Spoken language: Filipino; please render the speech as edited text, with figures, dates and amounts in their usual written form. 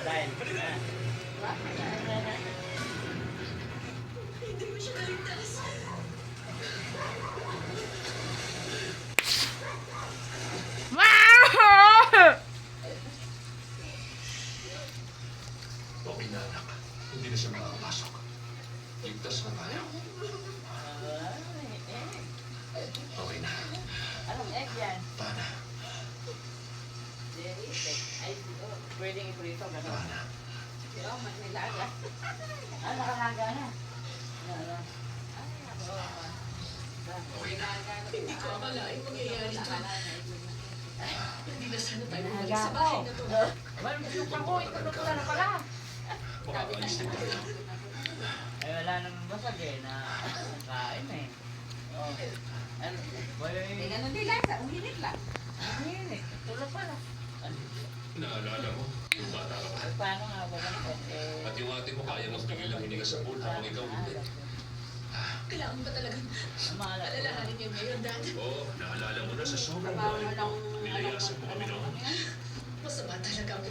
Dahil. Hindi mo siya naligtas. Okay na, anak. Hindi na siya makakapasok. Ligtas na tayo. Okay na. Anong egg yan? Tana. Pwedeng iprito ka na. Tana. May nilaga. Nakalaga na. Okay na. Hindi ko akalain mangyayari ito. Hindi na sana tayo bumalik sa bahay na to. Well, gusto pa ko. Ito na pala. Makakaalis din tayo. Ay, wala namang basag eh. Kain eh. Oh. Ano? May ganun din lang, sa uminit lang. Uminit. Tulog pala. Naalala mo, yung bata ka pa. Paano nga ba lang eh? At yung ate mo kaya magpigil ng hininga sa pool habang ikaw hindi. Kailangan ba talagang alalahanin niyo ngayon, Dad? Oo, naalala mo na sa sobrang dahil mo. Nilayasan mo kami noon. Masama talaga ang